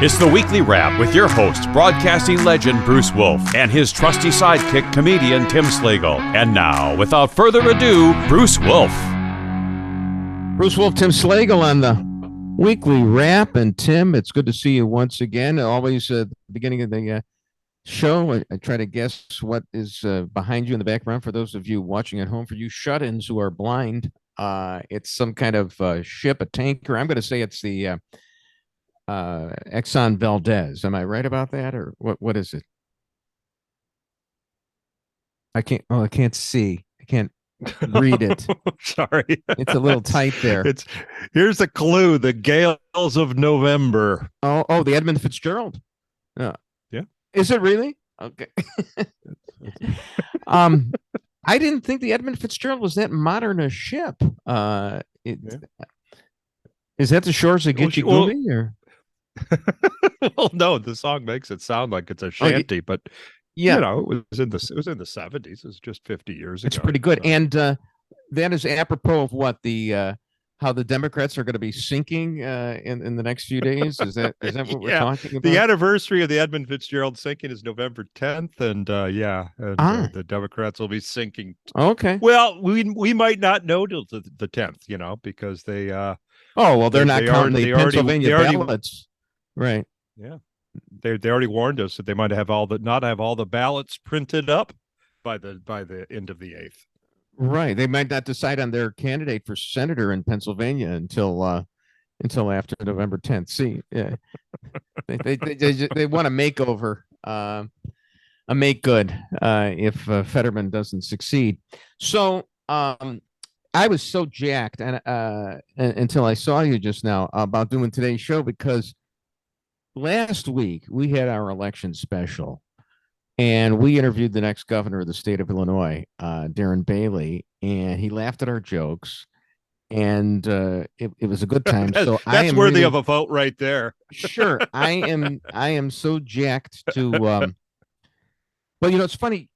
It's the Weekly Wrap with your host, broadcasting legend Bruce Wolf, and his trusty sidekick, comedian Tim Slagle. And now, without further ado, Bruce Wolf. Bruce Wolf, Tim Slagle on the Weekly Wrap. And Tim, it's good to see you once again. Always at the beginning of the show, I try to guess what is behind you in the background. For those of you watching at home, for you shut-ins who are blind, it's some kind of ship, a tanker. I'm going to say it's the Exxon Valdez. Am I right about that, or what is it? I can't see. I can't read it. Sorry. It's a little tight there. Here's a clue: the gales of November. Oh, the Edmund Fitzgerald. Yeah. Is it really? Okay. I didn't think the Edmund Fitzgerald was that modern a ship. Is that the shores of Gitche Gumee, or? Well, no, the song makes it sound like it's a shanty, but yeah, you know, it was in the 70s. It's just 50 years ago. It's pretty good, so. And that is apropos of what how the Democrats are going to be sinking in the next few days. Is that what we're talking about? The anniversary of the Edmund Fitzgerald sinking is November 10th, and the Democrats will be sinking. Okay. Well, we might not know till the 10th, you know, because they. They're not counting the Pennsylvania ballots. Right. Yeah. They already warned us that they might have not have all the ballots printed up by the end of the 8th. Right. They might not decide on their candidate for senator in Pennsylvania until after November 10th. See, yeah. they want a makeover, a make good if Fetterman doesn't succeed. So I was so jacked and until I saw you just now about doing today's show, because last week we had our election special and we interviewed the next governor of the state of Illinois, Darren Bailey, and he laughed at our jokes, and it was a good time. So that's worthy of a vote right there. Sure. I am so jacked to well, you know, it's funny.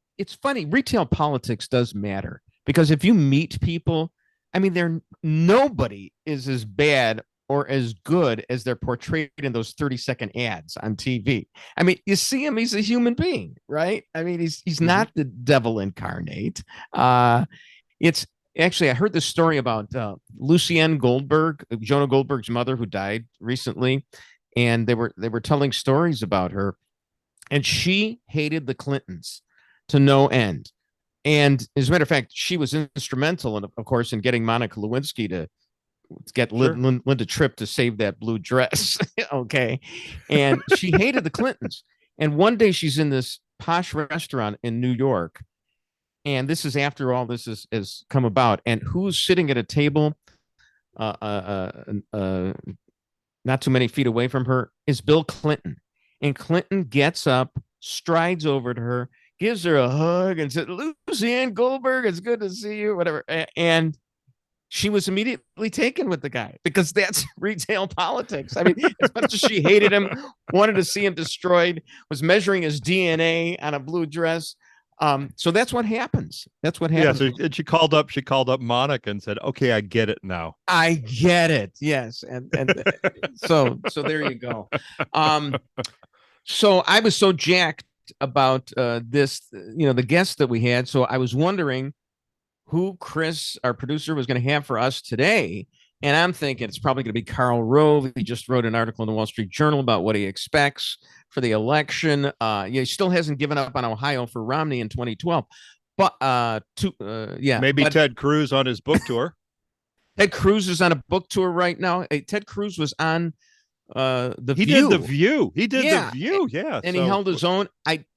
Retail politics does matter, because if you meet people, I mean, nobody is as bad or as good as they're portrayed in those 30-second ads on TV. I mean, you see him, he's a human being, right? I mean, he's not the devil incarnate. It's actually, I heard this story about Lucienne Goldberg, Jonah Goldberg's mother, who died recently, and they were telling stories about her, and she hated the Clintons to no end. And as a matter of fact, she was instrumental, of course, in getting Monica Lewinsky to get Linda Tripp to save that blue dress. Okay. And she hated the Clintons. And one day she's in this posh restaurant in New York. And this is after all this has come about. And who's sitting at a table not too many feet away from her is Bill Clinton. And Clinton gets up, strides over to her, gives her a hug, and said, "Lucienne Goldberg, it's good to see you," whatever. And she was immediately taken with the guy, because that's retail politics. I mean, as much as she hated him, wanted to see him destroyed, was measuring his DNA on a blue dress. So that's what happens. That's what happens. Yeah. So she called up Monica and said, "Okay, I get it now. I get it." Yes. And so there you go. So I was so jacked about this, you know, the guest that we had. So I was wondering who Chris, our producer, was going to have for us today. And I'm thinking it's probably going to be Karl Rove. He just wrote an article in the Wall Street Journal about what he expects for the election. He still hasn't given up on Ohio for Romney in 2012. But maybe Ted Cruz on his book tour. Ted Cruz is on a book tour right now. Ted Cruz was on The View. He did The View, yeah. And he held his own.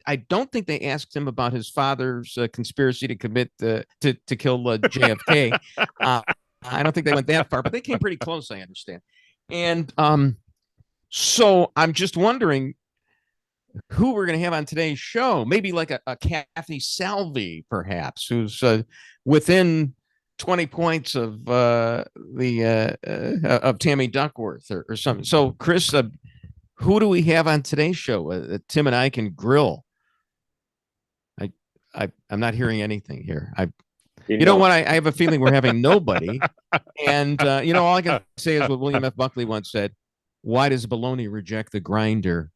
I don't think they asked him about his father's conspiracy to commit to kill JFK. I don't think they went that far, but they came pretty close, I understand. And so I'm just wondering who we're going to have on today's show. Maybe like a Kathy Salvi, perhaps, who's within 20 points of Tammy Duckworth or something. So, Chris, who do we have on today's show? Tim and I can grill. I'm not hearing anything here. You know what? I have a feeling we're having nobody. And, all I can say is what William F. Buckley once said: why does bologna reject the grinder?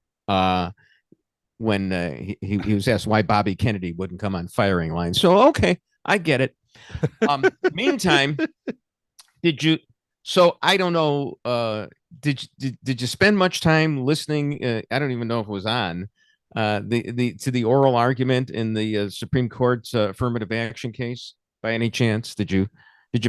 When he was asked why Bobby Kennedy wouldn't come on firing line. So, okay, I get it. Meantime, did you? So I don't know. Did you spend much time listening? I don't even know if it was on the oral argument in the Supreme Court's affirmative action case by any chance? Did you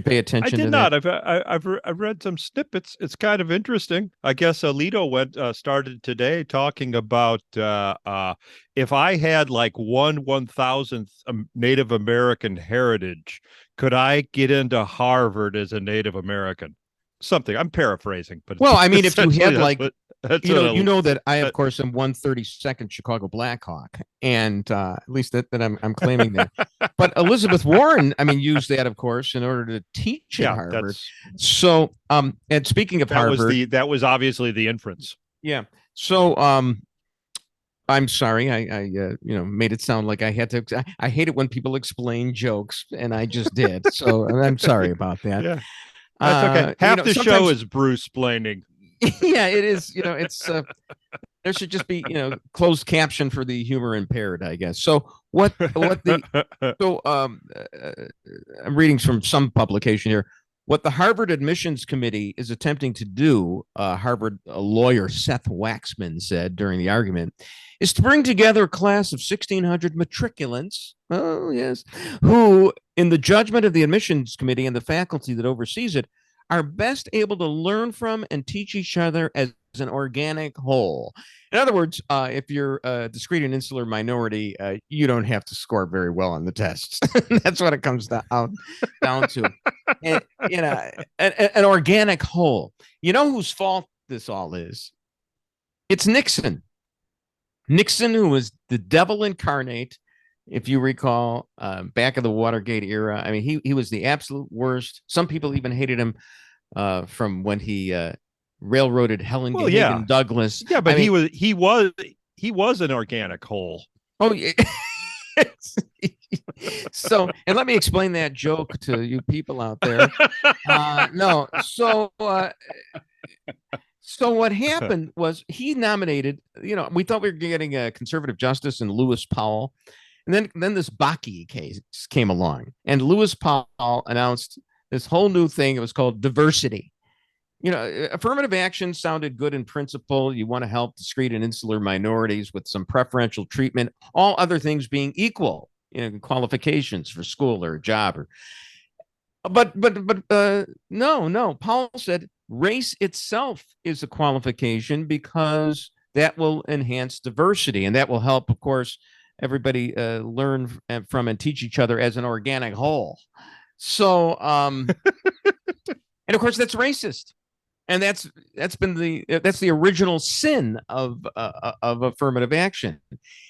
pay attention? I did to not. that? I've read some snippets. It's kind of interesting. I guess Alito started today talking about if I had like 1/1000th Native American heritage, could I get into Harvard as a Native American? Something. I'm paraphrasing, but Well, I mean, if you had like you know that I, of course, am 132nd Chicago Blackhawk, and at least that I'm claiming that. But Elizabeth Warren, I mean, used that, of course, in order to teach at Harvard. So, and speaking of Harvard, that was obviously the inference. Yeah. So, I'm sorry, I made it sound like I had to. I hate it when people explain jokes, and I just did. So I'm sorry about that. Yeah. That's okay. Half the show is Bruce splaining. Yeah, it is. It's there should just be closed caption for the humor impaired, I guess. So I'm reading from some publication here. What the Harvard Admissions Committee is attempting to do, Harvard lawyer Seth Waxman said during the argument, is to bring together a class of 1,600 matriculants, oh yes, who, in the judgment of the Admissions Committee and the faculty that oversees it, are best able to learn from and teach each other as an organic whole. In other words, if you're a discrete and insular minority, you don't have to score very well on the tests. That's what it comes down to. And, an organic whole. You know whose fault this all is? It's Nixon. Nixon, who was the devil incarnate, if you recall, back in the Watergate era. I mean, he was the absolute worst. Some people even hated him from when he railroaded Helen Hagen Douglas. Yeah, but he was an organic whole. Oh yeah. So, and let me explain that joke to you people out there. No, so what happened was he nominated. We thought we were getting a conservative justice in Lewis Powell, and then this Bakke case came along, and Lewis Powell announced this whole new thing. It was called diversity. Affirmative action sounded good in principle. You want to help discrete and insular minorities with some preferential treatment, all other things being equal, qualifications for school or a job. But no. Paul said race itself is a qualification because that will enhance diversity, and that will help, of course, everybody learn from and teach each other as an organic whole. So, and of course, that's racist. And that's the original sin of affirmative action.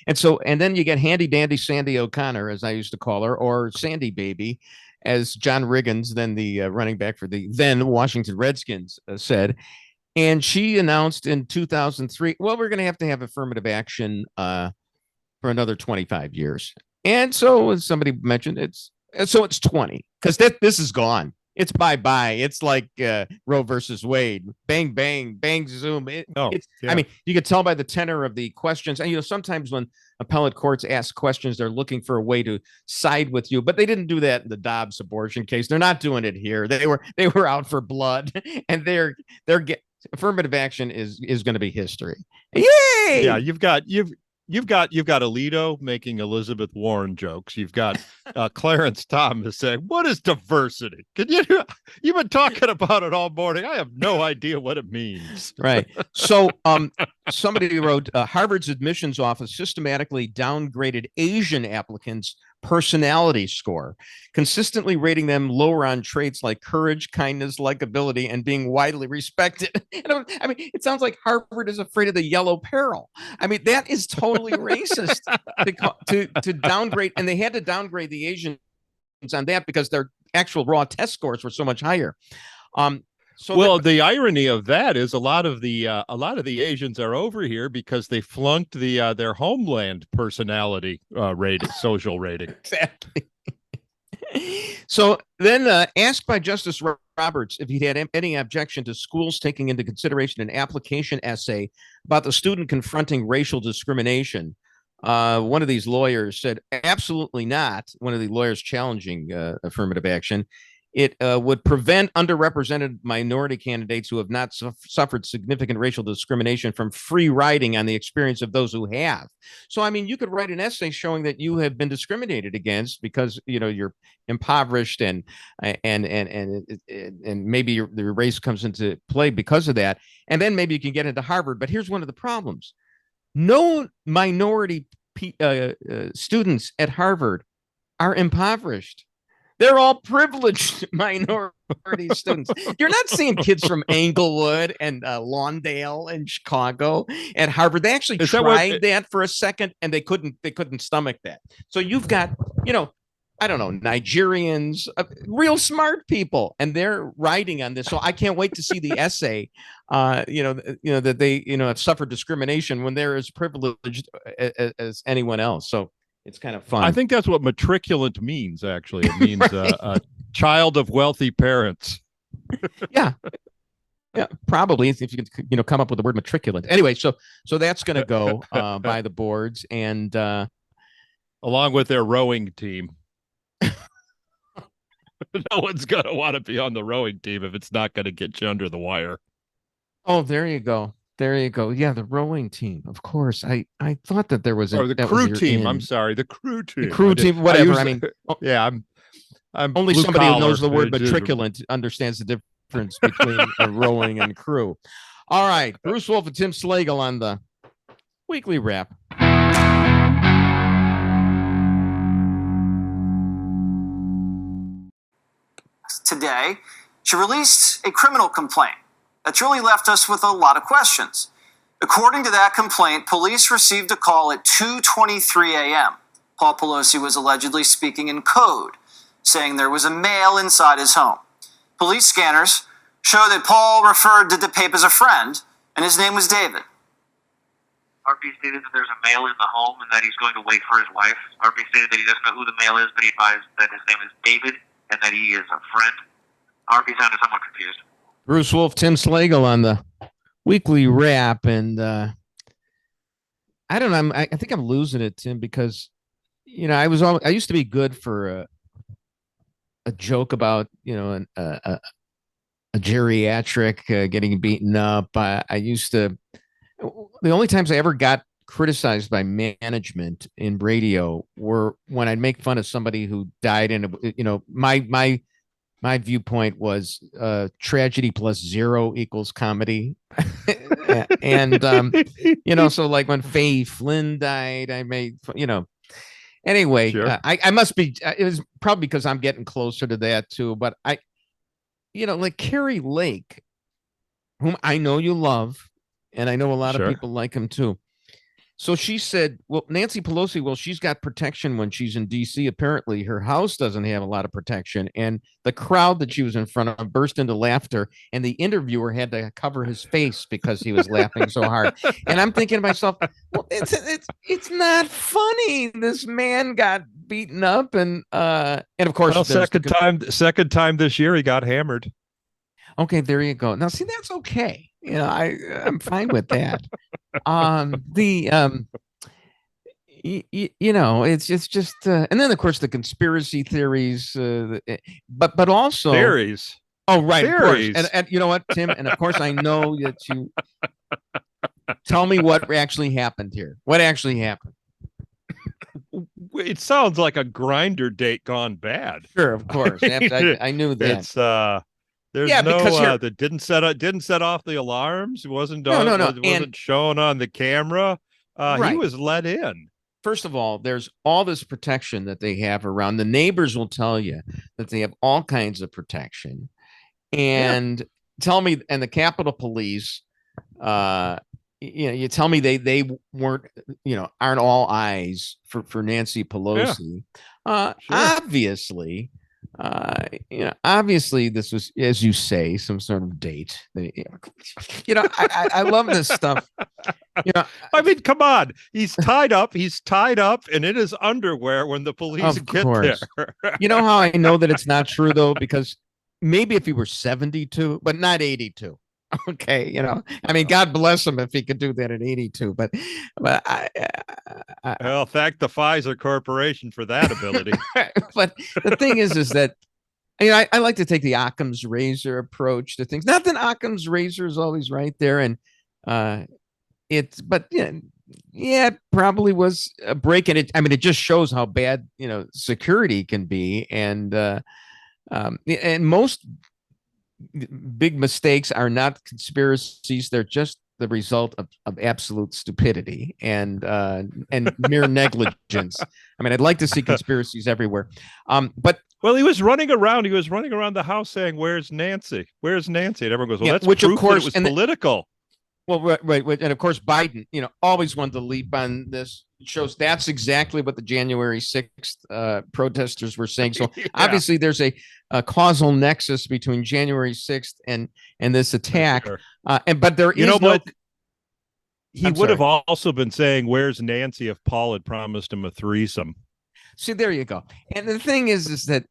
And then you get handy dandy Sandy O'Connor, as I used to call her, or Sandy Baby, as John Riggins, then the running back for the then Washington Redskins, said. And she announced in 2003, well, we're going to have affirmative action for another 25 years. And so, as somebody mentioned, it's 20, because this is gone. It's bye-bye. It's like Roe versus Wade. Bang, bang, bang, zoom. I mean, you could tell by the tenor of the questions. And, sometimes when appellate courts ask questions, they're looking for a way to side with you. But they didn't do that in the Dobbs abortion case. They're not doing it here. They were out for blood. And affirmative action is going to be history. Yay! Yeah, you've got Alito making Elizabeth Warren jokes. You've got Clarence Thomas saying, "What is diversity? You've been talking about it all morning. I have no idea what it means." Right. So, somebody wrote, Harvard's admissions office systematically downgraded Asian applicants' personality score, consistently rating them lower on traits like courage, kindness, likability, and being widely respected. I mean, it sounds like Harvard is afraid of the yellow peril. I mean, that is totally racist to downgrade, and they had to downgrade the Asians on that because their actual raw test scores were so much higher. The irony of that is a lot of the Asians are over here because they flunked their homeland personality social rating. Exactly. So then, asked by Justice Roberts if he'd had any objection to schools taking into consideration an application essay about the student confronting racial discrimination. One of these lawyers said, absolutely not. One of the lawyers challenging affirmative action. It would prevent underrepresented minority candidates who have not suffered significant racial discrimination from free riding on the experience of those who have. So, I mean, you could write an essay showing that you have been discriminated against because, you know, you're impoverished and maybe your race comes into play because of that. And then maybe you can get into Harvard. But here's one of the problems. No minority students at Harvard are impoverished. They're all privileged minority students. You're not seeing kids from Englewood and Lawndale and Chicago at Harvard. They actually tried that for a second, and they couldn't stomach that. So you've got, you know, I don't know, Nigerians, real smart people, and they're writing on this. So I can't wait to see the essay. That they have suffered discrimination when they're as privileged as anyone else. So it's kind of fun. I think that's what matriculant means, actually. It means right. A child of wealthy parents. Yeah, probably if you could, come up with the word matriculant. Anyway, so that's going to go by the boards, and along with their rowing team. No one's going to want to be on the rowing team if it's not going to get you under the wire. Oh, there you go. There you go. Yeah, the rowing team. Of course. I thought that there was the crew team. I'm sorry, the crew team. The crew team, whatever. I'm only somebody who knows the word matriculant understands the difference between rowing and crew. All right, Bruce Wolf and Tim Slagle on the weekly wrap. Today, she released a criminal complaint that's really left us with a lot of questions. According to that complaint, police received a call at 2:23 a.m. Paul Pelosi was allegedly speaking in code, saying there was a male inside his home. Police scanners show that Paul referred to DePape as a friend, and his name was David. RP stated that there's a male in the home and that he's going to wait for his wife. RP stated that he doesn't know who the male is, but he advised that his name is David and that he is a friend. RP sounded somewhat confused. Bruce Wolf, Tim Slagle on the weekly wrap, and I don't know. I think I'm losing it, Tim, because I used to be good for a joke about a geriatric getting beaten up. I used to. The only times I ever got criticized by management in radio were when I'd make fun of somebody who died in my viewpoint was tragedy plus 0 equals comedy. And so like when Faye Flynn died, I made anyway. Sure. I must be, it was probably because I'm getting closer to that too, but like Carrie Lake, whom I know you love, and I know a lot of people like him too. So she said, well, Nancy Pelosi, she's got protection when she's in D.C. Apparently, her house doesn't have a lot of protection. And the crowd that she was in front of burst into laughter. And the interviewer had to cover his face because he was laughing so hard. And I'm thinking to myself, well, it's not funny. This man got beaten up. And of course, second time this year, he got hammered. Okay, there you go. Now, see, that's okay. I'm fine with that. It's just, and then of course the conspiracy theories, but also theories. Oh, right, theories. Of course. And you know what, Tim? And of course, I know that you tell me what actually happened here. What actually happened? It sounds like a grinder date gone bad. Sure, of course. I knew that. It's There's that didn't set off the alarms. It wasn't done. No. It wasn't shown on the camera. Right. He was let in. First of all, there's all this protection that they have around. The neighbors will tell you that they have all kinds of protection, and tell me, and the Capitol Police, you tell me they weren't, aren't all eyes for Nancy Pelosi. Yeah. Obviously. Obviously this was, as you say, some sort of date. I love this stuff. I mean, come on. He's tied up and in his underwear when the police get there. You know how I know that it's not true though? Because maybe if he were 72, but not 82. Okay, I mean, God bless him if he could do that at 82. But Well, thank the Pfizer Corporation for that ability. but the thing is that I like to take the Occam's razor approach to things. Not that Occam's razor is always right there, and but it probably was a break in it. I mean, it just shows how bad security can be, and most big mistakes are not conspiracies; they're just the result of absolute stupidity and mere negligence. I mean, I'd like to see conspiracies everywhere, but. Well, he was running around. He was running around the house saying, "Where's Nancy? Where's Nancy?" And everyone goes, "Well, that's which proof of course that it was political." Well, right, and of course Biden, always wanted to leap on this. It shows that's exactly what the January 6th protesters were saying. So obviously, there's a causal nexus between January 6th and this attack. Sure. But there is but he would have also been saying, "Where's Nancy?" if Paul had promised him a threesome. See, there you go. And the thing is that,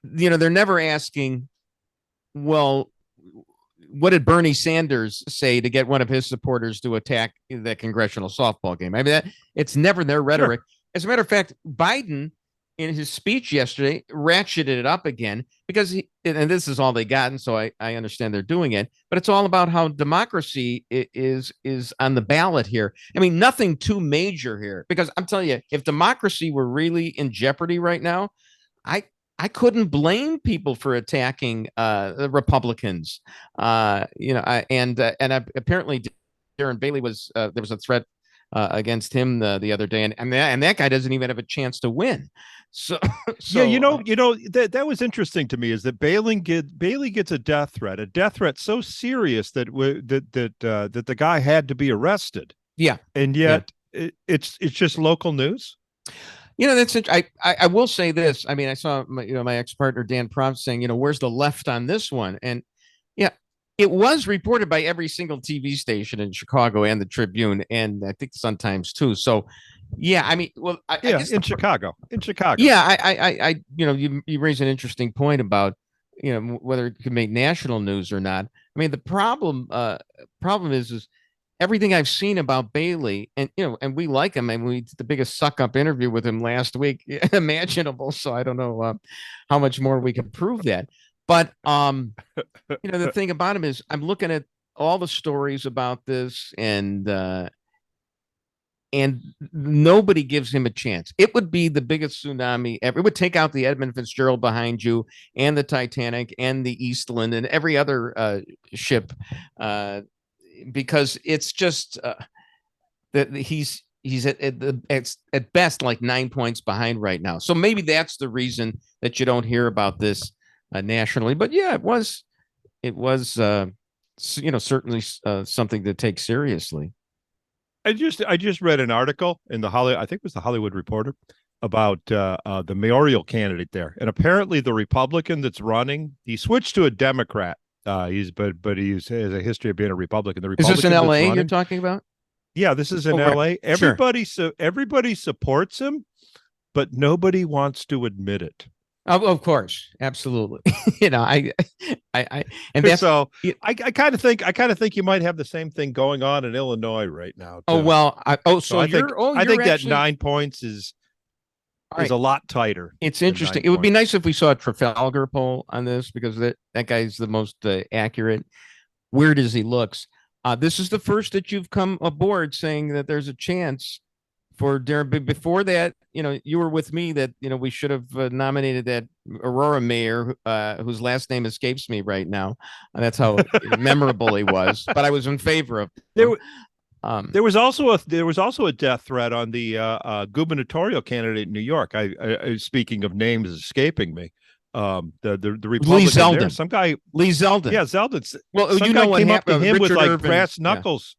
they're never asking, well, what did Bernie Sanders say to get one of his supporters to attack the congressional softball game? I mean, it's never their rhetoric. Sure. As a matter of fact, Biden, in his speech yesterday, ratcheted it up again because and this is all they got. And so I understand they're doing it, but it's all about how democracy is on the ballot here. I mean, nothing too major here, because I'm telling you, if democracy were really in jeopardy right now, I couldn't blame people for attacking the Republicans. Apparently Darren Bailey was there was a threat against him the other day, and that guy doesn't even have a chance to win. So yeah, that was interesting to me, is that Bailey gets a death threat so serious that that the guy had to be arrested. Yeah, and yet it's just local news. That's it. I will say this. I mean, I saw my ex-partner Dan Proft saying, where's the left on this one? And yeah, it was reported by every single TV station in Chicago and the Tribune, and I think the Sun-Times too. So, yeah, I mean, well, I guess in Chicago. Yeah, I you raise an interesting point about whether it could make national news or not. I mean, the problem is everything I've seen about Bailey, and and we like him, and we did the biggest suck up interview with him last week imaginable. So I don't know how much more we can prove that. But the thing about him is, I'm looking at all the stories about this, and nobody gives him a chance. It would be the biggest tsunami ever. It would take out the Edmund Fitzgerald behind you, and the Titanic, and the Eastland, and every other ship. Because it's just that he's at best like 9 points behind right now. So maybe that's the reason that you don't hear about this nationally. But yeah, it was certainly something to take seriously. I just read an article in I think it was the Hollywood Reporter, about the mayoral candidate there, and apparently the Republican that's running, he switched to a Democrat. He has a history of being a Republican. The Republican is this in L.A. you're talking about? Yeah, this is in L.A. Everybody supports him, but nobody wants to admit it. Of course, absolutely. I that's so. I kind of think you might have the same thing going on in Illinois right now. Too. Oh well. I think that 9 points is a lot tighter. It's interesting. It would be nice if we saw a Trafalgar poll on this, because that guy's the most accurate, weird as he looks. This is the first that you've come aboard saying that there's a chance for Darren. Before that, you were with me that, we should have nominated that Aurora mayor whose last name escapes me right now. And that's how memorable he was. But I was in favor of him. There was also a death threat on the gubernatorial candidate in New York. I speaking of names escaping me, the Republican Lee Zeldin. There, some guy Lee Zeldin. Yeah, Zeldin. Well, some guy what came up to him Richard with like Irvin. brass knuckles,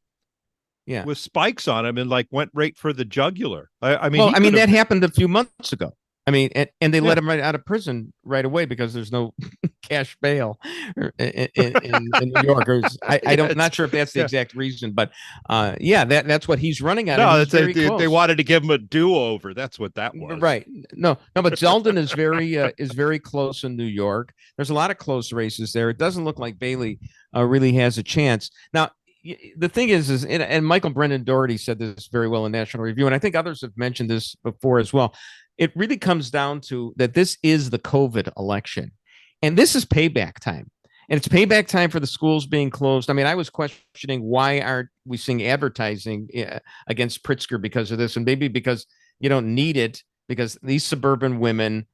yeah, with spikes on him, and like went right for the jugular. That happened a few months ago. I mean, and they let him right out of prison right away because there's no cash bail in New York. I don't, not sure if that's the exact reason, but that's what he's running at. No, they wanted to give him a do-over. That's what that was. Right. No, but Zeldin is very close in New York. There's a lot of close races there. It doesn't look like Bailey really has a chance. Now, the thing is and Michael Brendan Doherty said this very well in National Review, and I think others have mentioned this before as well. It really comes down to that this is the COVID election, and this is payback time. And it's payback time for the schools being closed. I mean, I was questioning why aren't we seeing advertising against Pritzker because of this, and maybe because you don't need it, because these suburban women,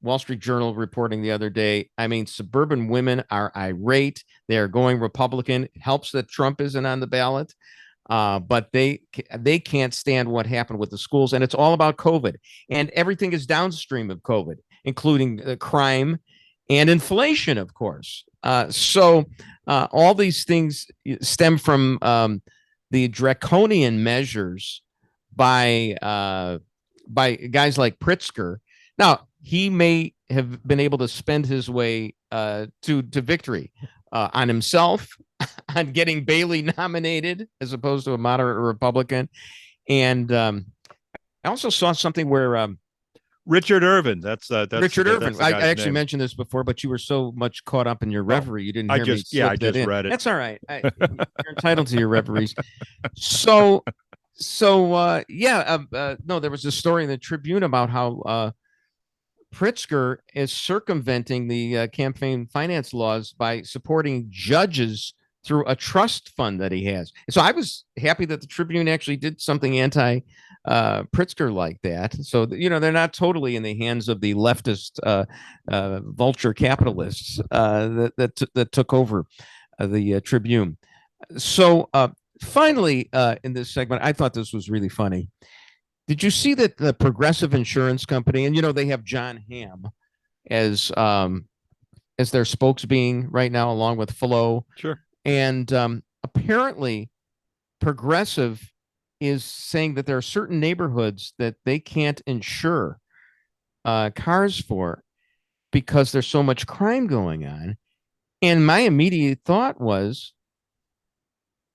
Wall Street Journal reporting the other day, I mean, suburban women are irate. They are going Republican. It helps that Trump isn't on the ballot. But they can't stand what happened with the schools, and it's all about COVID, and everything is downstream of COVID, including crime and inflation, of course. So all these things stem from the draconian measures by guys like Pritzker. Now, he may have been able to spend his way to victory on himself, on getting Bailey nominated as opposed to a moderate Republican. And I also saw something where Richard Irvin. That's Richard Irvin. That's I actually mentioned this before, but you were so much caught up in your reverie, you didn't hear me. I just read it. That's all right. You're entitled to your reveries. No, there was a story in the Tribune about how Pritzker is circumventing the campaign finance laws by supporting judges through a trust fund that he has. So I was happy that the Tribune actually did something anti Pritzker like that. So, they're not totally in the hands of the leftist vulture capitalists that took over the Tribune. So finally, in this segment, I thought this was really funny. Did you see that the Progressive Insurance Company, and they have John Hamm as their spokesbeing right now, along with Flo. Sure. And apparently, Progressive is saying that there are certain neighborhoods that they can't insure cars for because there's so much crime going on. And my immediate thought was,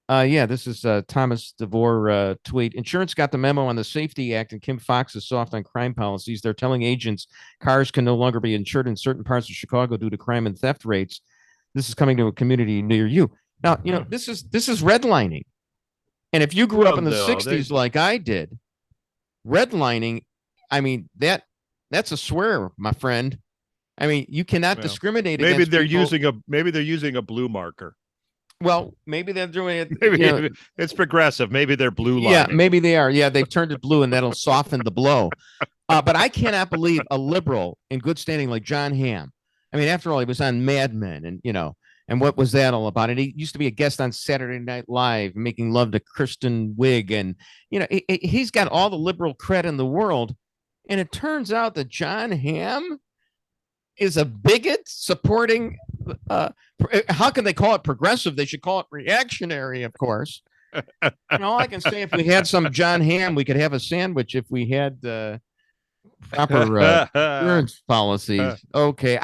this is Thomas DeVore tweet. Insurance got the memo on the Safety Act, and Kim Fox is soft on crime policies. They're telling agents cars can no longer be insured in certain parts of Chicago due to crime and theft rates. This is coming to a community near you. Now, this is redlining. And if you grew up in the 60s like I did, redlining, I mean, that's a swear, my friend. I mean, you cannot discriminate against people. Maybe they're using a blue marker. Well, maybe they're doing it. Maybe it's progressive. Maybe they're blue lining. Yeah, maybe they are. Yeah, they've turned it blue, and that'll soften the blow. But I cannot believe a liberal in good standing like John Hamm. I mean, after all, he was on Mad Men, and and what was that all about? And he used to be a guest on Saturday Night Live, making love to Kristen Wiig, and he's got all the liberal cred in the world. And it turns out that John Hamm is a bigot supporting. How can they call it progressive? They should call it reactionary, of course. And all I can say, if we had some John Hamm, we could have a sandwich. If we had proper insurance policies, okay.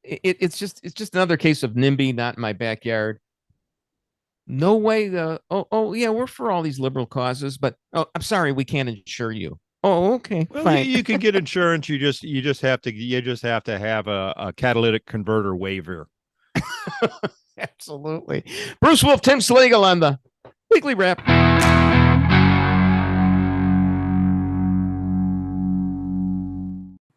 It's just another case of NIMBY, not in my backyard. No way. We're for all these liberal causes, but I'm sorry, we can't insure you. Oh, okay. Well, fine. you can get insurance. You just have to have a catalytic converter waiver. Absolutely. Bruce Wolf, Tim Slagle on the Weekly Wrap.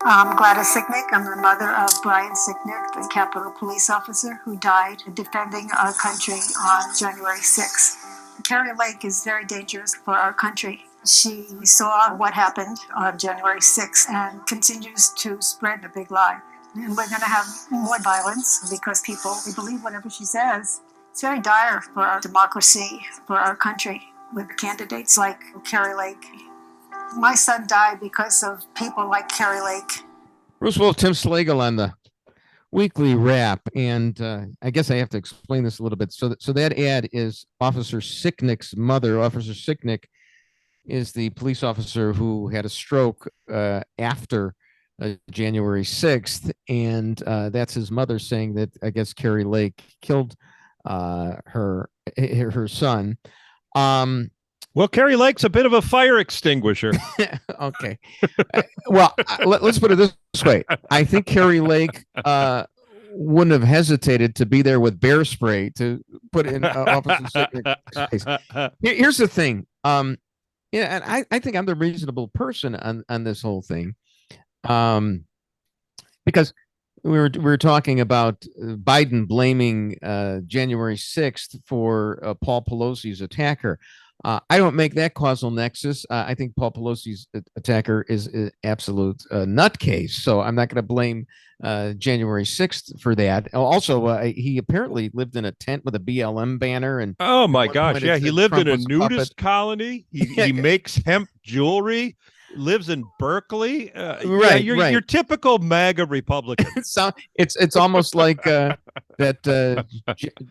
I'm Gladys Sicknick. I'm the mother of Brian Sicknick, the Capitol Police officer who died defending our country on January 6th. Carrie Lake is very dangerous for our country. She saw what happened on January 6th and continues to spread a big lie. And we're going to have more violence because people believe whatever she says. It's very dire for our democracy, for our country, with candidates like Carrie Lake. My son died because of people like Carrie Lake. Bruce Wolf, Tim Slagle on the Weekly Wrap. And I guess I have to explain this a little bit. So that ad is Officer Sicknick's mother. Officer Sicknick is the police officer who had a stroke after January 6th, and that's his mother saying that I guess Carrie Lake killed her son. Well, Carrie Lake's a bit of a fire extinguisher. Okay. Well, let's put it this way. I think Carrie Lake wouldn't have hesitated to be there with bear spray to put in Officer Sicknick's face. Here's the thing. And I think I'm the reasonable person on this whole thing. Because we were talking about Biden blaming January 6th for Paul Pelosi's attacker. I don't make that causal nexus. I think Paul Pelosi's attacker is an absolute nutcase. So I'm not going to blame January 6th for that. Also, he apparently lived in a tent with a BLM banner. And oh my gosh, yeah, he lived in a nudist colony. He makes hemp jewelry. Lives in Berkeley, right? Yeah, your typical MAGA Republican. It's almost like that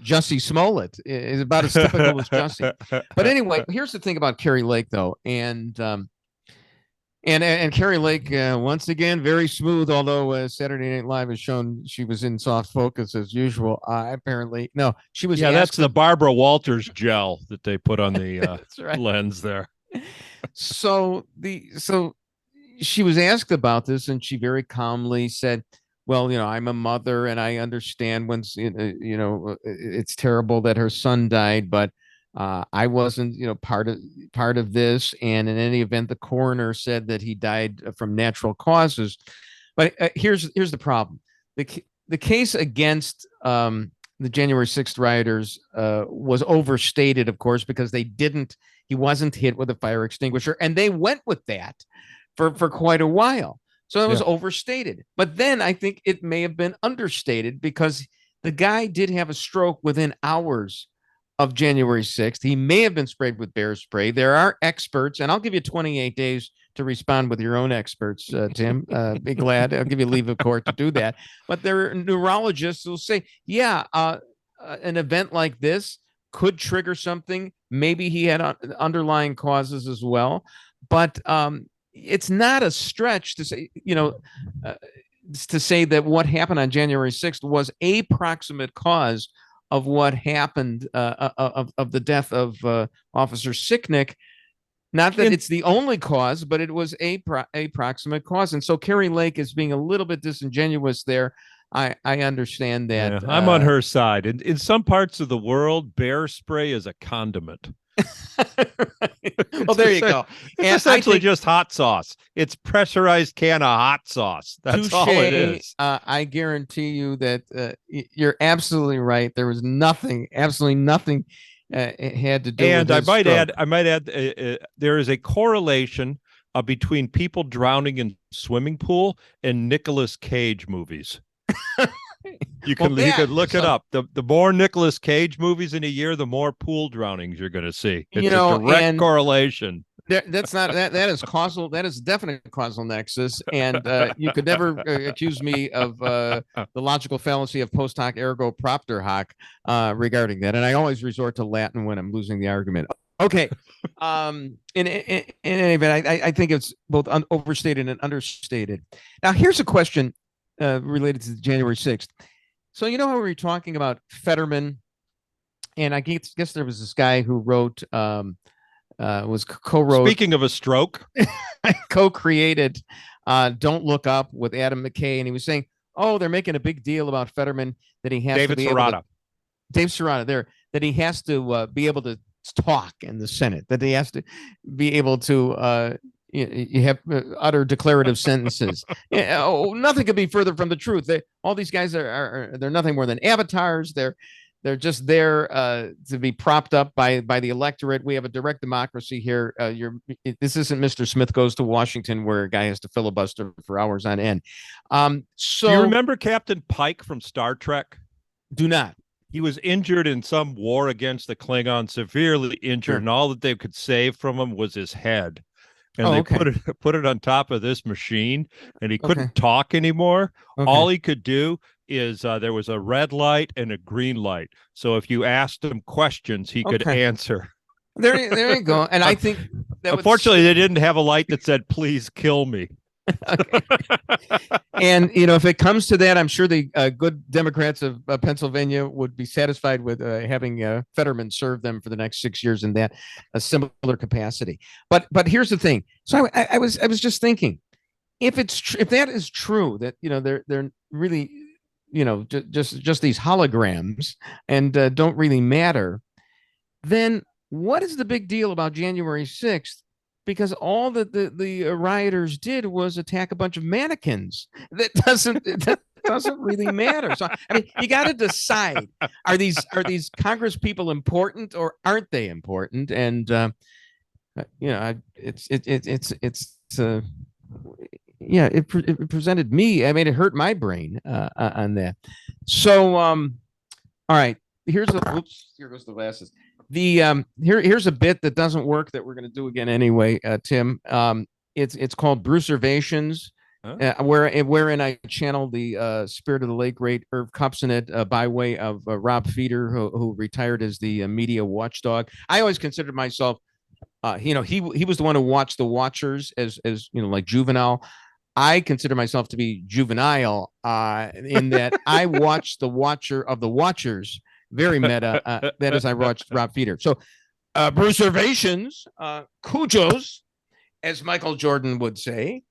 Jussie Smollett is about as typical as Jussie. But anyway, here's the thing about Carrie Lake, though, and Carrie Lake once again very smooth. Although Saturday Night Live has shown she was in soft focus as usual. Apparently, no, she was. Yeah, that's the Barbara Walters gel that they put on the right. lens there. So she was asked about this, and she very calmly said, well, I'm a mother, and I understand when it's terrible that her son died, but I wasn't part of this, and in any event, the coroner said that he died from natural causes. But here's the problem. The case against the January 6th rioters was overstated, of course, because he wasn't hit with a fire extinguisher, and they went with that for quite a while. So it was overstated. But then I think it may have been understated because the guy did have a stroke within hours of January 6th. He may have been sprayed with bear spray. There are experts, and I'll give you 28 days to respond with your own experts, Tim. Be glad. I'll give you leave of court to do that. But there are neurologists who will say, an event like this could trigger something. Maybe he had underlying causes as well. But it's not a stretch to say, that what happened on January 6th was a proximate cause of what happened of the death of Officer Sicknick. Not that it's the only cause, but it was a proximate cause. And so Carrie Lake is being a little bit disingenuous there. I understand that. Yeah, I'm on her side. In some parts of the world, bear spray is a condiment. Well, there you go. It's essentially just hot sauce. It's pressurized can of hot sauce. That's all it is. I guarantee you that you're absolutely right. There was absolutely nothing had to do and with I might add, there is a correlation between people drowning in swimming pool and Nicolas Cage movies. You can look it up. The more Nicolas Cage movies in a year, the more pool drownings you're going to see. It's a direct correlation. That is causal. That is definite causal nexus, and you could never accuse me of the logical fallacy of post hoc ergo propter hoc regarding that. And I always resort to Latin when I'm losing the argument. Okay. In any event, I think it's both overstated and understated. Now, here's a question related to January 6th. So how we were talking about Fetterman, and I guess there was this guy who wrote. Was co-wrote. Speaking of a stroke, co-created "Don't Look Up" with Adam McKay, and he was saying, "Oh, they're making a big deal about Fetterman that he has David to be Serrata. Dave Serrata there that he has to be able to talk in the Senate, that he has to be able to you have utter declarative sentences. Nothing could be further from the truth. All these guys they're nothing more than avatars. They're just there to be propped up by the electorate. We have a direct democracy here. This isn't Mr. Smith Goes to Washington, where a guy has to filibuster for hours on end. So do you remember Captain Pike from Star Trek? Do not. He was injured in some war against the Klingons, severely injured, and all that they could save from him was his head. And they put it on top of this machine, and he couldn't talk anymore. All he could do is there was a red light and a green light. So if you asked him questions, he could answer. There you go. And I think Unfortunately, they didn't have a light that said, "Please kill me." Okay. And if it comes to that, I'm sure the good Democrats of Pennsylvania would be satisfied with having Fetterman serve them for the next 6 years in that a similar capacity. But here's the thing. So I was just thinking, if that is true, that they're really just these holograms and don't really matter, then what is the big deal about January 6th? Because all that the rioters did was attack a bunch of mannequins. That doesn't really matter. So I mean, you got to decide: are these Congress people important or aren't they important? And it presented me. I mean, it hurt my brain on that. So all right, here goes the glasses. Here's a bit that doesn't work that we're going to do again anyway, Tim. It's called Brucervations, wherein I channel the spirit of the late great Irv Kupcinet by way of Rob Feeder, who retired as the media watchdog. I always considered myself, he was the one who watched the Watchers as like juvenile. I consider myself to be juvenile in that I watched the Watcher of the Watchers. Very meta. That is, I watched Rob Feeder. So, Brucervations, Cujos, as Michael Jordan would say,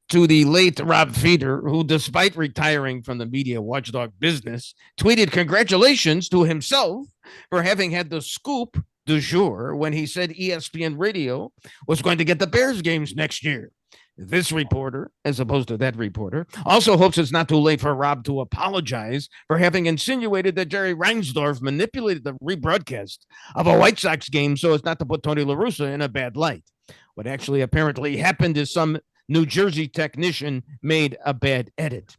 to the late Rob Feeder, who, despite retiring from the media watchdog business, tweeted congratulations to himself for having had the scoop du jour when he said ESPN Radio was going to get the Bears games next year. This reporter, as opposed to that reporter, also hopes it's not too late for Rob to apologize for having insinuated that Jerry Reinsdorf manipulated the rebroadcast of a White Sox game so as not to put Tony La Russa in a bad light. What actually apparently happened is some New Jersey technician made a bad edit.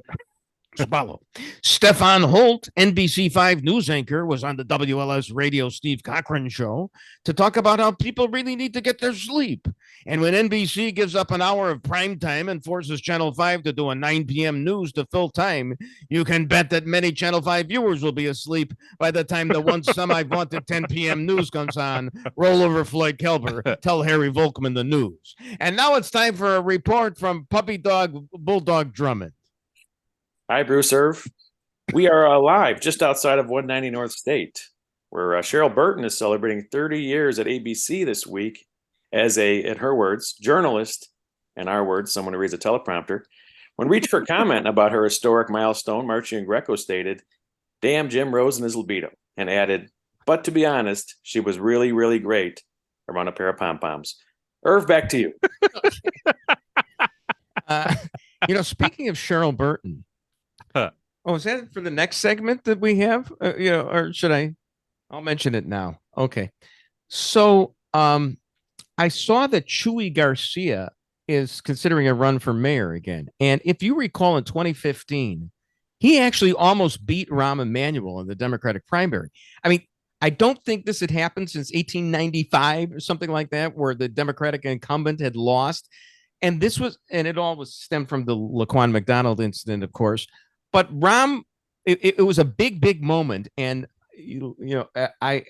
Swallow. Stefan Holt, NBC5 news anchor, was on the WLS radio Steve Cochran show to talk about how people really need to get their sleep. And when NBC gives up an hour of prime time and forces Channel 5 to do a 9 p.m. news to fill time, you can bet that many Channel 5 viewers will be asleep by the time the once semi-vaunted 10 p.m. news comes on. Roll over Floyd Kelber. Tell Harry Volkman the news. And now it's time for a report from Puppy Dog Bulldog Drummond. Hi, Bruce Irv. We are live just outside of 190 North State, where Cheryl Burton is celebrating 30 years at ABC this week as in her words, journalist, in our words, someone who reads a teleprompter. When reached for comment about her historic milestone, Marchie and Greco stated, "Damn Jim Rose and his libido," and added, "But to be honest, she was really, really great around a pair of pom-poms." Irv, back to you. Speaking of Cheryl Burton, oh, is that for the next segment that we have? Or should I? I'll mention it now. Okay. So I saw that Chuy Garcia is considering a run for mayor again. And if you recall, in 2015, he actually almost beat Rahm Emanuel in the Democratic primary. I mean, I don't think this had happened since 1895 or something like that, where the Democratic incumbent had lost. And it all was stemmed from the Laquan McDonald incident, of course. But Rahm, it was a big, big moment. And, I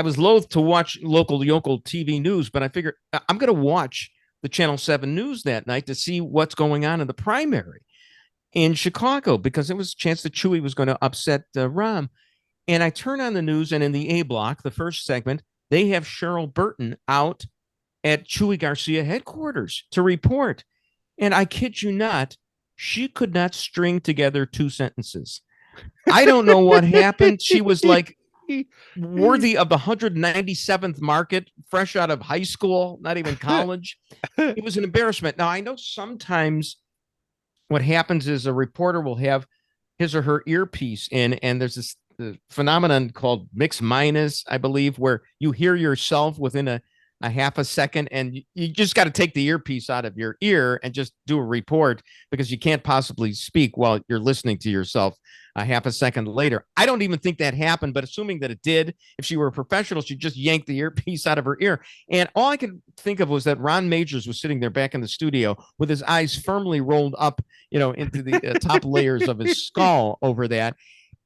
was loath to watch local TV news, but I figured I'm going to watch the Channel 7 news that night to see what's going on in the primary in Chicago, because it was a chance that Chuy was going to upset Rahm. And I turn on the news, and in the A block, the first segment, they have Cheryl Burton out at Chuy Garcia headquarters to report. And I kid you not, she could not string together two sentences. I don't know what happened. She was like worthy of the 197th market, fresh out of high school, not even college. It was an embarrassment. Now, I know sometimes what happens is a reporter will have his or her earpiece in, and there's this phenomenon called mix minus, I believe, where you hear yourself within a half a second, and you just got to take the earpiece out of your ear and just do a report, because you can't possibly speak while you're listening to yourself a half a second later. I don't even think that happened, but assuming that it did, if she were a professional, she'd just yank the earpiece out of her ear. And all I could think of was that Ron Majors was sitting there back in the studio with his eyes firmly rolled up, into the top layers of his skull over that.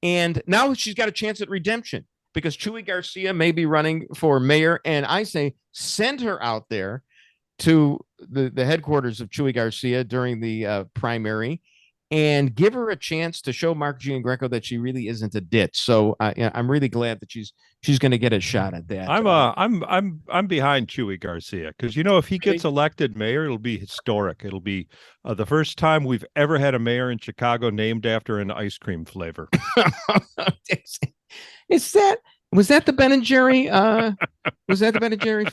And now she's got a chance at redemption. because Chuy Garcia may be running for mayor. And I say, send her out there to the headquarters of Chuy Garcia during the primary and give her a chance to show Mark Giangreco that she really isn't a ditch. So I'm really glad that she's going to get a shot at that. I'm behind Chuy Garcia because if he gets elected mayor, it'll be historic. It'll be the first time we've ever had a mayor in Chicago named after an ice cream flavor. Was that the Ben and Jerry? Was that the Ben and Jerry?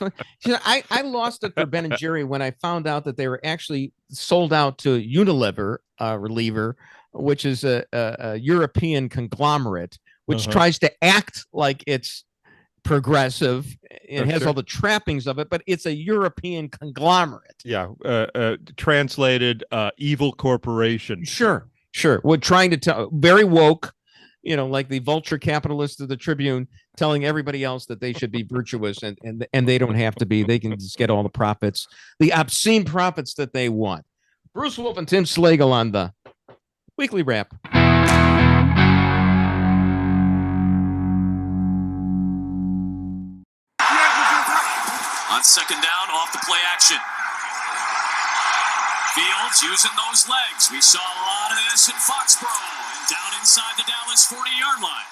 I lost it for Ben and Jerry when I found out that they were actually sold out to Unilever Reliever, which is a European conglomerate, which tries to act like it's progressive. It has all the trappings of it, but it's a European conglomerate. Yeah, translated evil corporation. Sure. We're trying to tell, very woke. Like the vulture capitalist of the Tribune telling everybody else that they should be virtuous and they don't have to be. They can just get all the profits, the obscene profits that they want. Bruce Wolf and Tim Slagle on the Weekly Wrap. On second down, off the play action. Fields using those legs. We saw a lot of this in Foxborough and down inside the Dallas 40-yard line.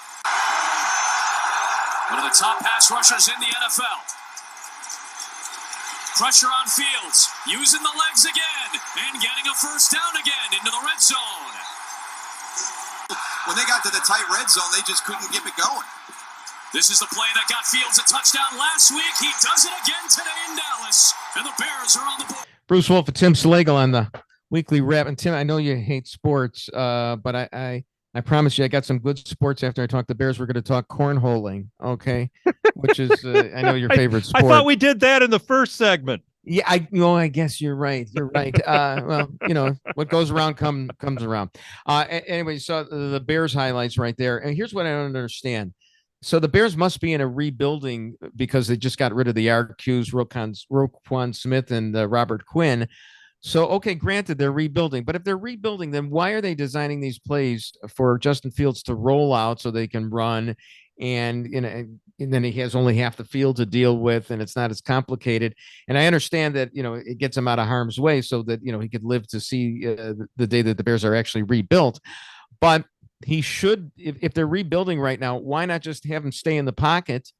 One of the top pass rushers in the NFL. Pressure on Fields, using the legs again and getting a first down again into the red zone. When they got to the tight red zone, they just couldn't get it going. This is the play that got Fields a touchdown last week. He does it again today in Dallas, and the Bears are on the board. Bruce Wolf and Tim Slagle on the Weekly Wrap. And Tim, I know you hate sports, but I promise you I got some good sports after I talk the Bears. We're going to talk cornholing, okay? Which is, I know, your favorite sport. I thought we did that in the first segment. Yeah, I guess you're right. You're right. Well, what goes around comes around. Anyway, so the Bears highlights right there. And here's what I don't understand. So the Bears must be in a rebuilding because they just got rid of the RQs, Roquan Smith and Robert Quinn. So, okay, granted, they're rebuilding. But if they're rebuilding, then why are they designing these plays for Justin Fields to roll out so they can run? And then he has only half the field to deal with, and it's not as complicated. And I understand that, it gets him out of harm's way so that, he could live to see the day that the Bears are actually rebuilt. But he should, if they're rebuilding right now, why not just have him stay in the pocket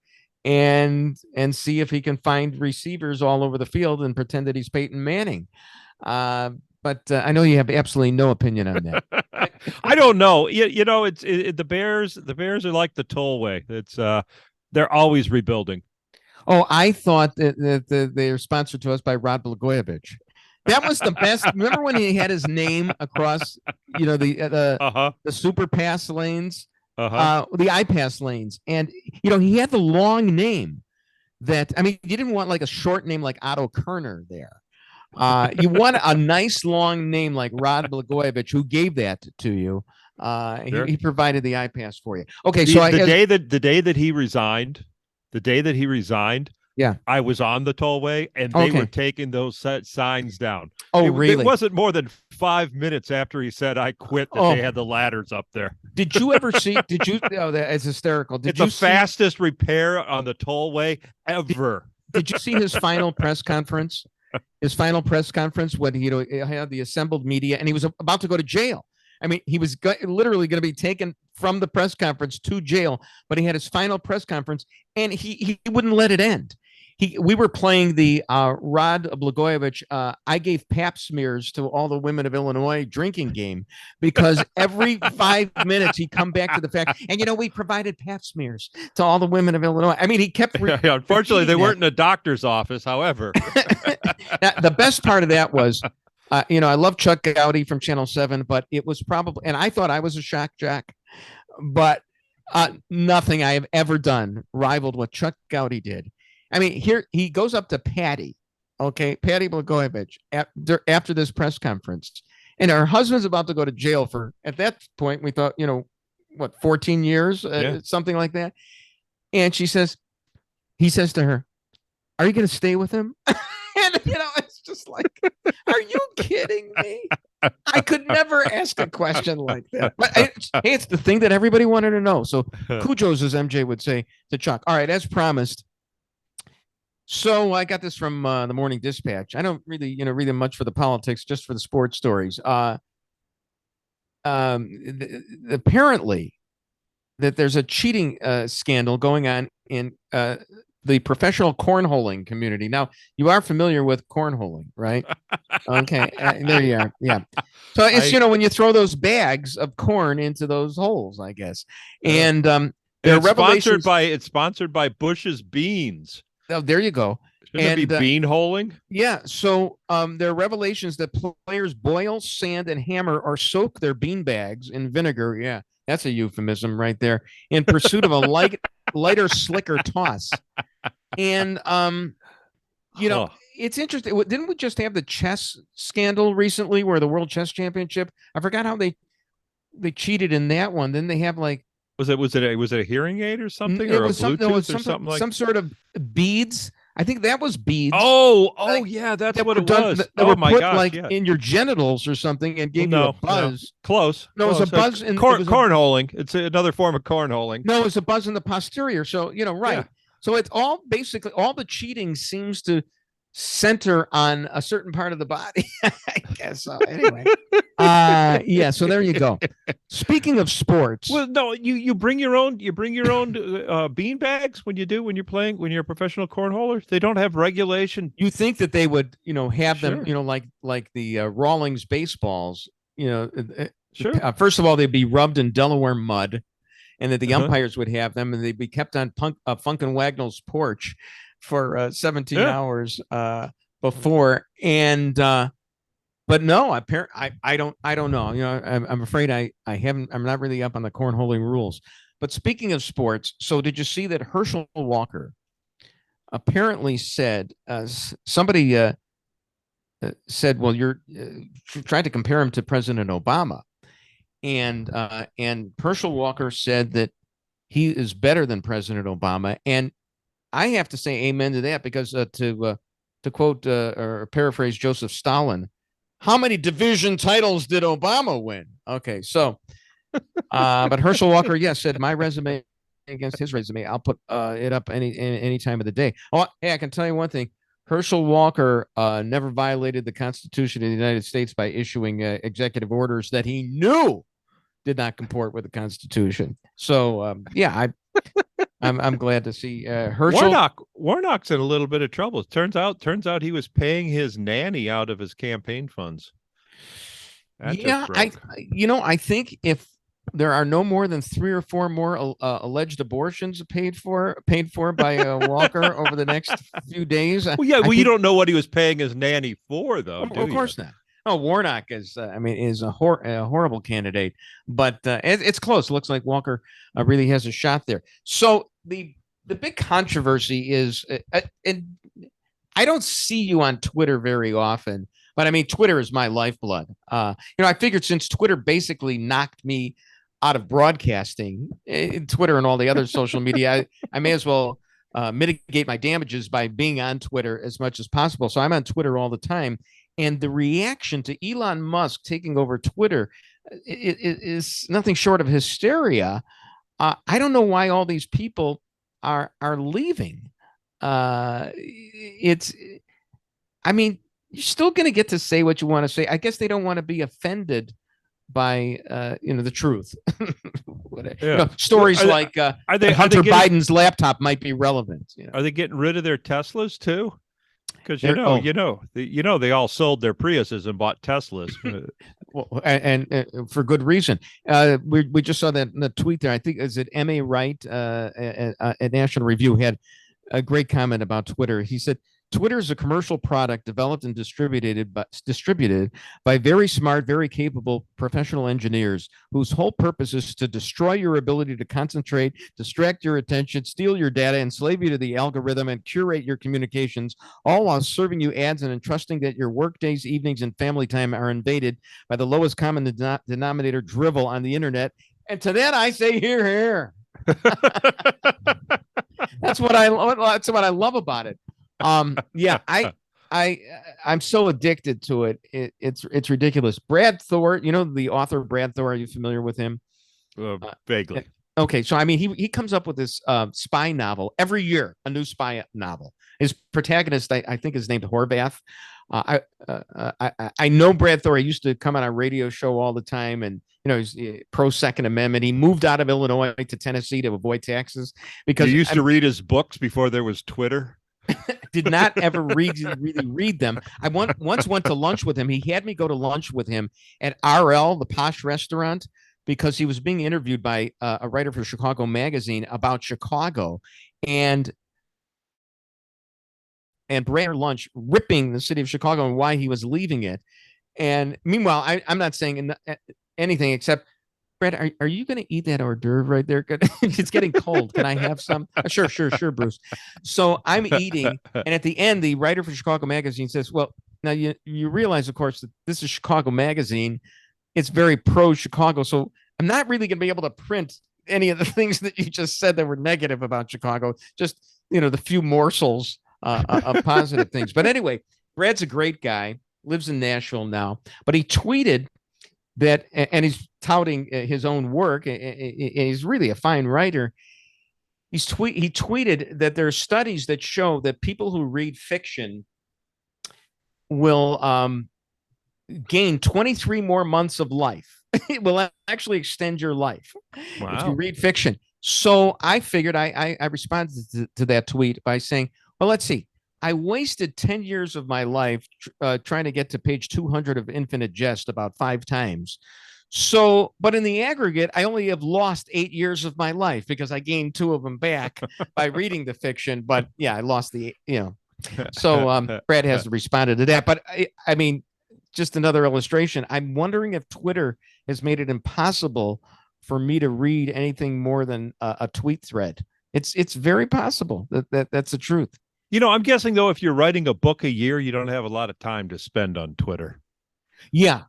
and see if he can find receivers all over the field and pretend that he's Peyton Manning? But I know you have absolutely no opinion on that. I don't know. It's the Bears. The Bears are like the tollway. It's they're always rebuilding. Oh, I thought that they're sponsored to us by Rod Blagojevich. That was the best. Remember when he had his name across, the super pass lanes, the I-pass lanes, and he had the long name. You didn't want like a short name like Otto Kerner there. You want a nice long name like Rod Blagojevich, who gave that to you. Sure. He provided the I-pass for you. Okay, so the day that he resigned. Yeah, I was on the tollway, and they were taking those signs down. Oh, really? It wasn't more than 5 minutes after he said I quit that they had the ladders up there. Did you ever see? That's hysterical. It's the fastest repair on the tollway ever. Did you see his final press conference? When he had the assembled media, and he was about to go to jail. He was literally going to be taken from the press conference to jail, but he had his final press conference, and he wouldn't let it end. We were playing the Rod Blagojevich, I gave pap smears to all the women of Illinois drinking game, because every 5 minutes he'd come back to the fact, and we provided pap smears to all the women of Illinois. He kept. Unfortunately, they weren't in a doctor's office, however. The best part of that was, I love Chuck Gowdy from Channel 7, but it was probably, and I thought I was a shock jock, but nothing I have ever done rivaled what Chuck Gowdy did. Here he goes up to Patty Blagojevich after this press conference, and her husband's about to go to jail for, at that point, we thought, 14 years, something like that. And he says to her, "Are you going to stay with him?" And, it's just like, are you kidding me? I could never ask a question like that. But hey, it's the thing that everybody wanted to know. So Cujo's, as MJ would say to Chuck. All right, as promised. So I got this from the Morning Dispatch. I don't really, read them much for the politics, just for the sports stories. Apparently, that there's a cheating scandal going on in the professional cornholing community. Now, you are familiar with cornholing, right? Okay, there you are. Yeah. So it's when you throw those bags of corn into those holes, I guess. And there are revelations. It's sponsored by Bush's Beans. Oh, there you go. Shouldn't it be bean holing? Yeah. So there are revelations that players boil, sand, and hammer or soak their bean bags in vinegar. Yeah, that's a euphemism right there. In pursuit of a lighter, slicker toss. And it's interesting. Didn't we just have the chess scandal recently, where the World Chess Championship? I forgot how they cheated in that one. Then they have like. Was it a hearing aid or something, or a Bluetooth or something like some sort of beads? I think that was beads. Yeah, that's what it was. That were put in your genitals or something and gave you a buzz. No. Close. No, it was a buzz in cornholing. It's another form of cornholing. No, it was a buzz in the posterior. So right. Yeah. So it's all basically all the cheating seems to center on a certain part of the body. I guess so. Anyway. Yeah, so there you go. Speaking of sports. Well, no, you bring your own bean bags when you're a professional cornholer. They don't have regulation. You think that they would, have them, like the Rawlings baseballs, Sure. First of all, they'd be rubbed in Delaware mud, and that the umpires would have them, and they'd be kept on Funk and Wagnall's porch for 17 hours before. And but no, I don't know. I'm afraid I'm not really up on the cornholing rules. But speaking of sports, so did you see that Herschel Walker apparently said somebody said, well, you're tried to compare him to President Obama, and Herschel Walker said that he is better than President Obama, and I have to say amen to that, because to quote or paraphrase Joseph Stalin, how many division titles did Obama win? Okay, so, but Herschel Walker, said my resume against his resume, I'll put it up any time of the day. Oh, hey, I can tell you one thing. Herschel Walker never violated the Constitution of the United States by issuing executive orders that he knew did not comport with the Constitution. So, I'm glad to see Herschel. Warnock's in a little bit of trouble. Turns out he was paying his nanny out of his campaign funds. I think if there are no more than 3 or 4 more alleged abortions paid for by Walker over the next few days. You don't know what he was paying his nanny for, though. Of course not. Oh, Warnock is a horrible candidate, but it's close. It looks like Walker really has a shot there. So the big controversy is, and I don't see you on Twitter very often, but Twitter is my lifeblood. I figured since Twitter basically knocked me out of broadcasting, Twitter and all the other social media, I may as well mitigate my damages by being on Twitter as much as possible. So I'm on Twitter all the time. And the reaction to Elon Musk taking over Twitter is nothing short of hysteria. I don't know why all these people are leaving. You're still going to get to say what you want to say. I guess they don't want to be offended by the truth. Stories like Hunter Biden's laptop might be relevant. Are they getting rid of their Teslas too? Because they all sold their Priuses and bought Teslas. Well, and for good reason. We just saw that in the tweet there. I think is it M.A. Wright at National Review had a great comment about Twitter. He said, Twitter is a commercial product developed and distributed by very smart, very capable professional engineers whose whole purpose is to destroy your ability to concentrate, distract your attention, steal your data, enslave you to the algorithm, and curate your communications, all while serving you ads and entrusting that your work days, evenings, and family time are invaded by the lowest common denominator drivel on the internet. And to that I say, hear, hear. That's what I love about it. I I'm so addicted to it. It's ridiculous. Brad Thor, the author Brad Thor. Are you familiar with him? Vaguely. Okay, so I mean, he comes up with this spy novel every year, a new spy novel. His protagonist, I think, is named Horvath. I know Brad Thor. He used to come on a radio show all the time, and he's pro Second Amendment. He moved out of Illinois to Tennessee to avoid taxes because you used to read his books before there was Twitter. Did not ever really read them. I once went to lunch with him. He had me go to lunch with him at RL, the posh restaurant, because he was being interviewed by a writer for Chicago Magazine about Chicago, and Brad lunch ripping the city of Chicago and why he was leaving it. And meanwhile, I'm not saying anything except, Brad, are you going to eat that hors d'oeuvre right there? It's getting cold. Can I have some? Sure, Bruce. So I'm eating, and at the end, the writer for Chicago Magazine says, "Well, now you realize, of course, that this is Chicago Magazine. It's very pro-Chicago, so I'm not really going to be able to print any of the things that you just said that were negative about Chicago. Just the few morsels of positive things. But anyway, Brad's a great guy. Lives in Nashville now, but he tweeted that, and he's touting his own work, and he's really a fine writer. He tweeted that there are studies that show that people who read fiction will gain 23 more months of life. It will actually extend your life if you read fiction. So I figured I responded to that tweet by saying, well, let's see. I wasted 10 years of my life trying to get to page 200 of Infinite Jest about 5 times. So, but in the aggregate, I only have lost 8 years of my life because I gained 2 of them back by reading the fiction. But yeah, I lost So Brad has responded to that. But I mean, just another illustration. I'm wondering if Twitter has made it impossible for me to read anything more than a tweet thread. It's very possible that's the truth. I'm guessing, though, if you're writing a book a year, you don't have a lot of time to spend on Twitter. Yeah.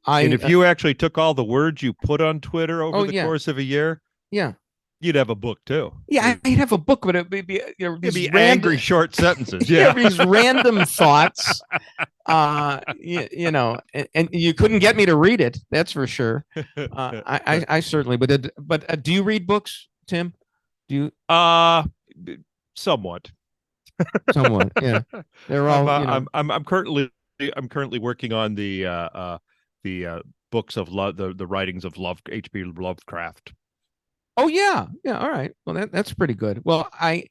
And if you actually took all the words you put on Twitter over the course of a year, you'd have a book, too. Yeah, I'd have a book, but it'd be, it'd be angry short sentences. Yeah, these random thoughts, and you couldn't get me to read it. That's for sure. I certainly would. But do you read books, Tim? Do you? Somewhat. Somewhat, yeah. They're all. I'm currently working on the books of love, the writings of H.P. Lovecraft. Oh yeah. All right. Well, that's pretty good. Well, I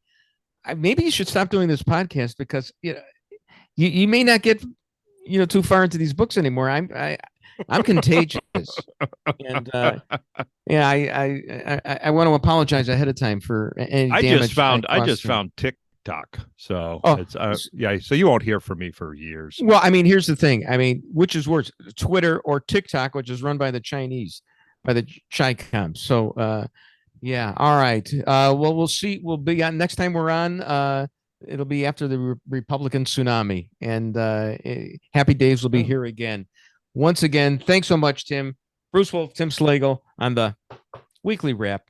maybe you should stop doing this podcast because you may not get too far into these books anymore. I'm contagious, and I want to apologize ahead of time for any damage. I just found TikTok, so so you won't hear from me for years. Well, I mean, here's the thing. I mean, which is worse, Twitter or TikTok, which is run by the Chinese, by the Chi-Com. So, yeah. All right. Well, we'll see. We'll be on next time we're on. It'll be after the Republican tsunami, and Happy Days will be here again. Once again, thanks so much, Tim. Bruce Wolf, Tim Slagle on the Weekly Wrap.